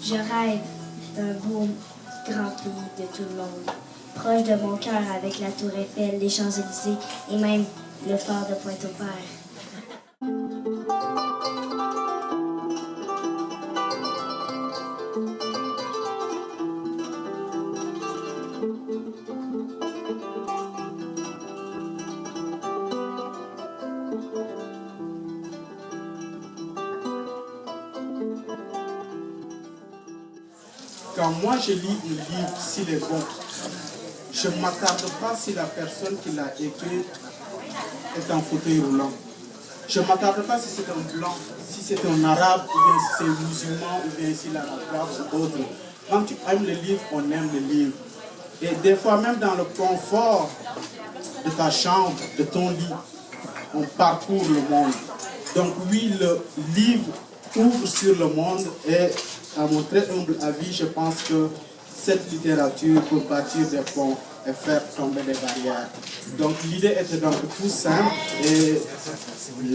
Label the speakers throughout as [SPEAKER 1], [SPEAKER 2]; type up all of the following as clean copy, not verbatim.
[SPEAKER 1] Je rêve d'un beau grand pays de tout le monde, proche de mon cœur avec la tour Eiffel, les Champs-Élysées et même le phare de Pointe-au-Père.
[SPEAKER 2] Quand moi je lis un livre, s'il est bon, je ne m'attarde pas si la personne qui l'a écrit est en fauteuil roulant. Je ne m'attarde pas si c'est un blanc, si c'est un arabe, ou bien si c'est un musulman, ou bien si l'arabe ou autre. Quand tu aimes le livre, on aime le livre. Et des fois, même dans le confort de ta chambre, de ton lit, on parcourt le monde. Donc oui, le livre ouvre sur le monde et à mon très humble avis, je pense que cette littérature peut bâtir des ponts et faire tomber les barrières. Donc l'idée était donc tout simple et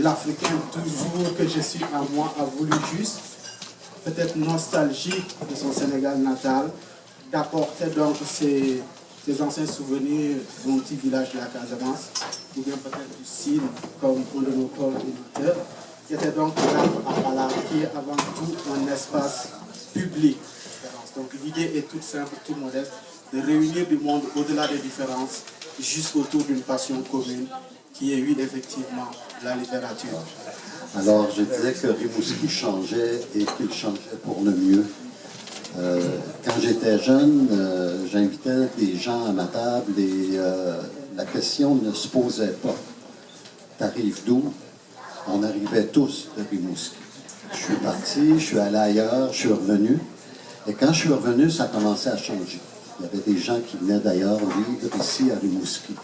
[SPEAKER 2] l'Africain toujours que je suis à moi a voulu juste, peut-être nostalgique de son Sénégal natal, d'apporter donc ses anciens souvenirs d'un petit village de la Casamance, ou bien peut-être du Sine, comme un de nos coordinateurs, qui était donc l'arbre à Pala, qui est avant tout un espace public. Donc l'idée est toute simple, toute modeste, de réunir du monde au-delà des différences, jusqu'autour d'une passion commune, qui est, oui, effectivement, la littérature.
[SPEAKER 3] Alors, je disais que Rimouski changeait et qu'il changeait pour le mieux. Quand j'étais jeune, j'invitais des gens à ma table et la question ne se posait pas. T'arrives d'où? On arrivait tous de Rimouski. Je suis parti, je suis allé ailleurs, je suis revenu. Et quand je suis revenu, ça a commencé à changer. Il y avait des gens qui venaient d'ailleurs vivre ici à Rimouski.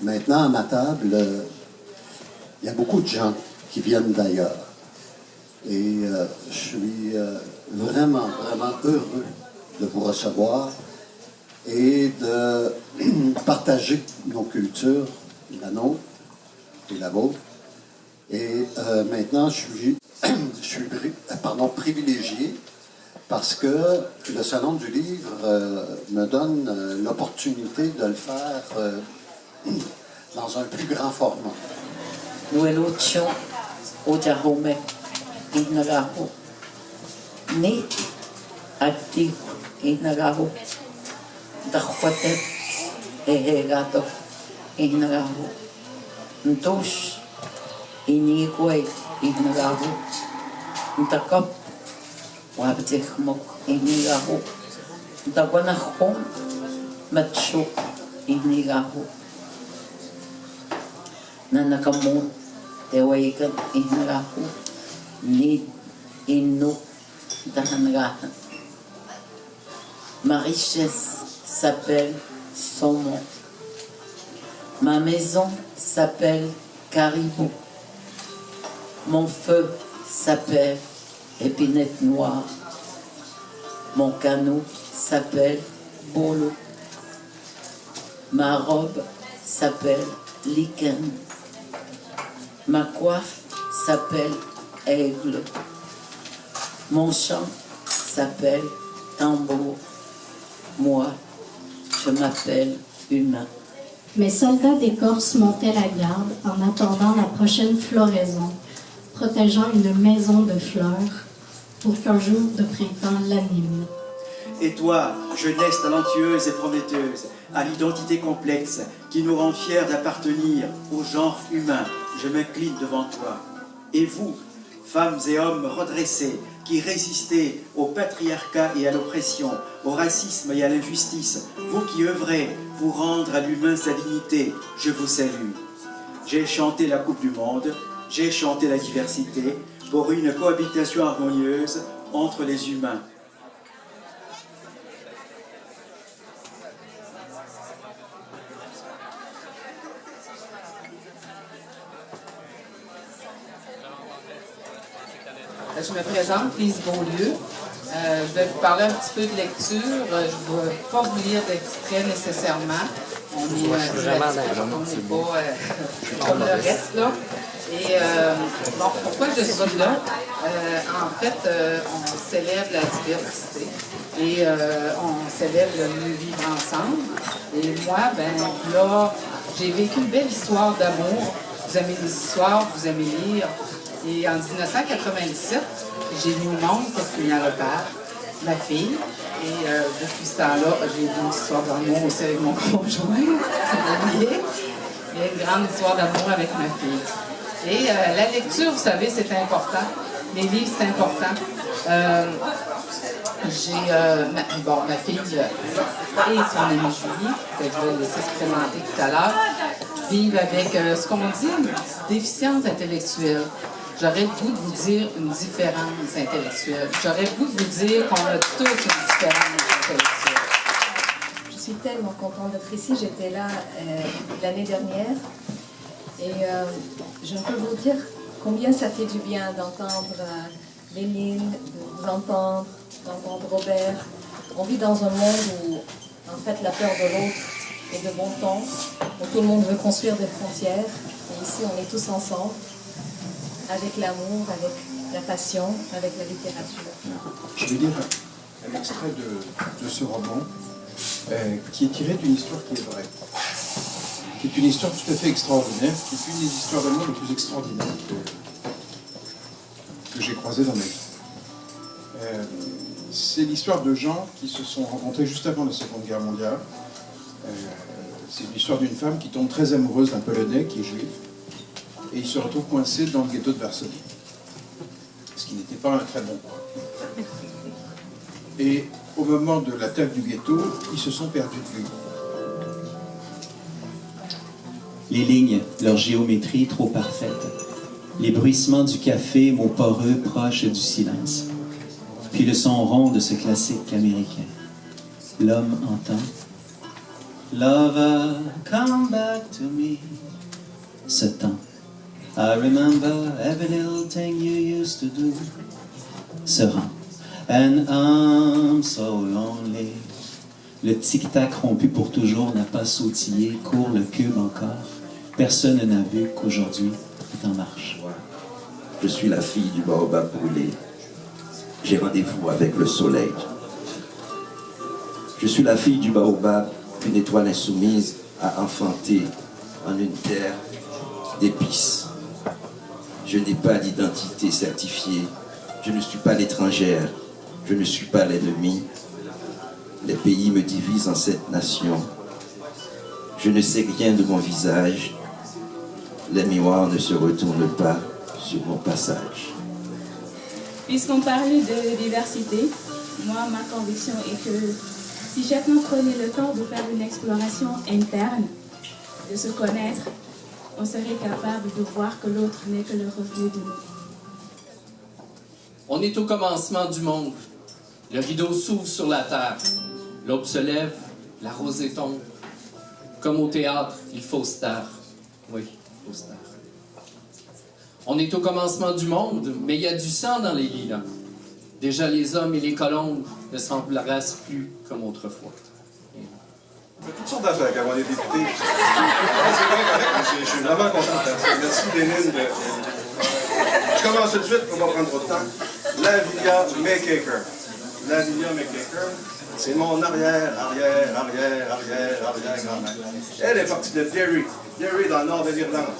[SPEAKER 3] Maintenant, à ma table, il y a beaucoup de gens qui viennent d'ailleurs. Et je suis vraiment, vraiment heureux de vous recevoir et de partager nos cultures, la nôtre et la vôtre. Et maintenant, je suis privilégié parce que le Salon du Livre me donne l'opportunité de le faire dans un plus grand format.
[SPEAKER 4] Nous étions au Djahome, Inagaho. Ni actif Inagaho. Dakhwate Ehegato Inagaho. Ntosh Inigwe Inagaho. Ntakop Wabtekmok Inagaho. Dawanahom Matshok Inagaho. Nanakamun, Tewagan, Inrahu, Nid, Inno, Dahanrahan. Ma richesse s'appelle saumon. Ma maison s'appelle caribou. Mon feu s'appelle épinette noire. Mon canot s'appelle bolo. Ma robe s'appelle lichen. Ma coiffe s'appelle aigle. Mon chant s'appelle tambour. Moi, je m'appelle humain.
[SPEAKER 5] Mes soldats d'écorce montaient la garde en attendant la prochaine floraison, protégeant une maison de fleurs pour qu'un jour de printemps l'anime.
[SPEAKER 6] Et toi, jeunesse talentueuse et prometteuse, à l'identité complexe, qui nous rend fiers d'appartenir au genre humain, je m'incline devant toi. Et vous, femmes et hommes redressés, qui résistez au patriarcat et à l'oppression, au racisme et à l'injustice, vous qui œuvrez pour rendre à l'humain sa dignité, je vous salue. J'ai chanté la Coupe du Monde, j'ai chanté la diversité, pour une cohabitation harmonieuse entre les humains.
[SPEAKER 7] Je me présente, Lise Beaulieu. Je vais vous parler un petit peu de lecture. Je ne vais pas vous lire d'extrait nécessairement. On est pas comme le reste, là. Et bon, pourquoi je suis là? En fait, on célèbre la diversité et on célèbre le mieux vivre ensemble. Et moi, ben là, j'ai vécu une belle histoire d'amour. Vous aimez les histoires, vous aimez lire. Et en 1997, j'ai mis au monde Catherine Lepage, ma fille. Et depuis ce temps-là, j'ai eu une histoire d'amour aussi avec mon conjoint. Il y a une grande histoire d'amour avec ma fille. Et la lecture, vous savez, c'est important. Les livres, c'est important. Ma fille et son amie Julie, que je vais laisser se présenter tout à l'heure, vivent avec ce qu'on dit, une déficience intellectuelle. J'aurais le goût de vous dire une différence intellectuelle. J'aurais le goût de vous dire qu'on a tous une différence intellectuelle.
[SPEAKER 8] Je suis tellement contente d'être ici. J'étais là l'année dernière. Et je ne peux vous dire combien ça fait du bien d'entendre Léline, de vous entendre Robert. On vit dans un monde où, en fait, la peur de l'autre est de bon ton, où tout le monde veut construire des frontières. Et ici, on est tous ensemble, avec l'amour, avec la passion, avec la littérature.
[SPEAKER 9] Je vais lire un extrait de ce roman qui est tiré d'une histoire qui est vraie, qui est une histoire tout à fait extraordinaire, qui est une des histoires d'amour les plus extraordinaires que j'ai croisées dans ma vie. C'est l'histoire de gens qui se sont rencontrés juste avant la Seconde Guerre mondiale. C'est l'histoire d'une femme qui tombe très amoureuse d'un Polonais qui est juif, et ils se retrouvent coincés dans le ghetto de Varsovie, ce qui n'était pas un très bon coin. Et au moment de l'attaque du ghetto, ils se sont perdus de vue.
[SPEAKER 10] Les lignes, leur géométrie trop parfaite, les bruissements du café, mots poreux proches du silence, puis le son rond de ce classique américain. L'homme entend « Lover, come back to me » Ce temps. « I remember every little thing you used to do » se rend. « And I'm so lonely » Le tic-tac rompu pour toujours n'a pas sautillé, court le cube encore. Personne n'a vu qu'aujourd'hui est en marche.
[SPEAKER 11] Je suis la fille du baobab brûlé. J'ai rendez-vous avec le soleil. Je suis la fille du baobab qu'une étoile insoumise a enfanté en une terre d'épices. Je n'ai pas d'identité certifiée. Je ne suis pas l'étrangère. Je ne suis pas l'ennemi. Les pays me divisent en 7 nations. Je ne sais rien de mon visage. Les miroirs ne se retournent pas sur mon passage.
[SPEAKER 12] Puisqu'on parle de diversité, moi, ma conviction est que si chacun prenait le temps de faire une exploration interne, de se connaître, on serait capable de voir que l'autre n'est que le reflet de nous.
[SPEAKER 13] On est au commencement du monde. Le rideau s'ouvre sur la terre. L'aube se lève, la rosée tombe. Comme au théâtre, il faut se taire. Oui, il faut se taire. On est au commencement du monde, mais il y a du sang dans les lilas. Déjà, les hommes et les colombes ne s'embarrassent plus comme autrefois.
[SPEAKER 14] On fait toutes sortes d'affaires quand on est député. C'est bien correct, je suis vraiment content de faire ça. Merci, Léline. Je commence tout de suite pour ne pas prendre trop de temps. Lavinia McAker. Lavinia McAker, c'est mon arrière-grand-mère. Elle est partie de Derry. Derry, dans le nord de l'Irlande.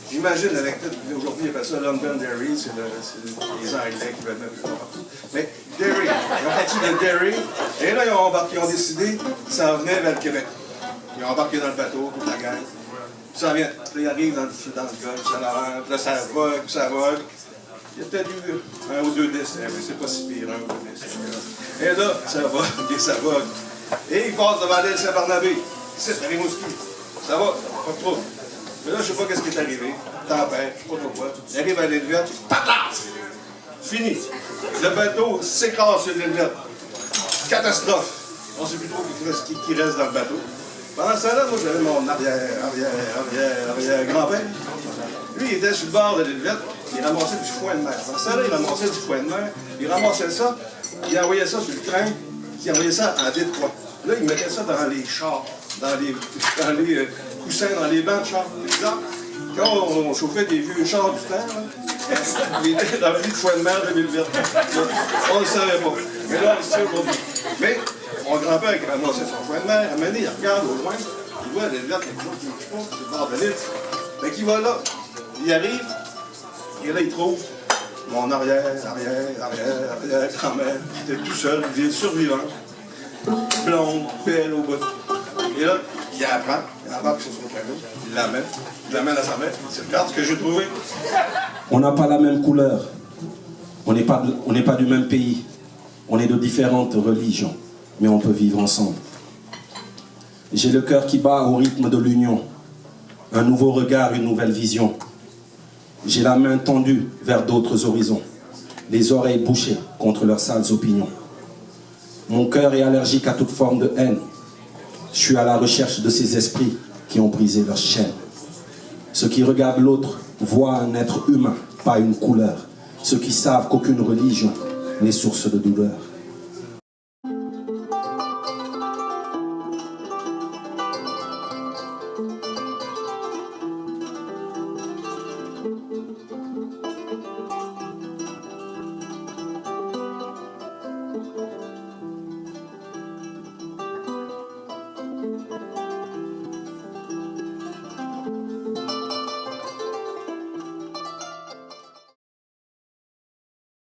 [SPEAKER 14] J'imagine, avec tout, aujourd'hui, ils appellent ça Londonderry, c'est les Anglais qui veulent mettre partout. Mais Derry, ils ont parti de Derry, et là, ils ont décidé qu'ils s'en venaient vers le Québec. Ils ont embarqué dans le bateau, toute la gang. Puis ça vient, là, ils arrivent dans le golfe, ça avance, puis là, ça vogue, puis ça vogue. Il y a peut-être eu 1 ou 2 décès, mais c'est pas si pire, 1 ou 2 décès. Et là, ça vogue, et ça vogue. Et ils passent devant l'île Saint-Barnabé. Ici, c'est Rimouski. Ça va, pas de trouble. Mais là, je sais pas qu'est-ce qui est arrivé. Tempête, je sais pas trop quoi. Il arrive à l'île verte, patate! Fini. Le bateau s'écrase sur l'île verte. Catastrophe. On ne sait plus trop qui reste dans le bateau. Pendant ce temps-là, moi, j'avais mon arrière-grand-père. Lui, il était sur le bord de l'île verte. Il ramassait du foin de mer. Pendant ce temps-là, il ramassait du foin de mer. Il ramassait ça. Il envoyait ça sur le train. Il envoyait ça en Détroit. Là, il mettait ça dans les chars, dans les coussins, dans les bancs de chars. Quand on chauffait des vieux chars du temps, là, il était dans le lit de foie de mer 2020. On ne le savait pas. Mais là, on le sait aujourd'hui. Mais mon grand-père qui ramassait son foie de mer, à un moment donné, il regarde au loin, il voit les lettres, quelque chose qui ne marche pas, c'est le bord de l'île. Fait qu'il va là, il arrive, et là, il trouve mon arrière grand-mère, qui était tout seul, vieille survivante, blonde, belle au bout. Et là, il apprend, il embarque sur son canot, il l'amène à sa mère. C'est regarde ce que j'ai trouvé.
[SPEAKER 15] On n'a pas la même couleur, on n'est pas du même pays, on est de différentes religions, mais on peut vivre ensemble. J'ai le cœur qui bat au rythme de l'union, un nouveau regard, une nouvelle vision. J'ai la main tendue vers d'autres horizons, les oreilles bouchées contre leurs sales opinions. Mon cœur est allergique à toute forme de haine. Je suis à la recherche de ces esprits qui ont brisé leurs chaînes. Ceux qui regardent l'autre voient un être humain, pas une couleur. Ceux qui savent qu'aucune religion n'est source de douleur.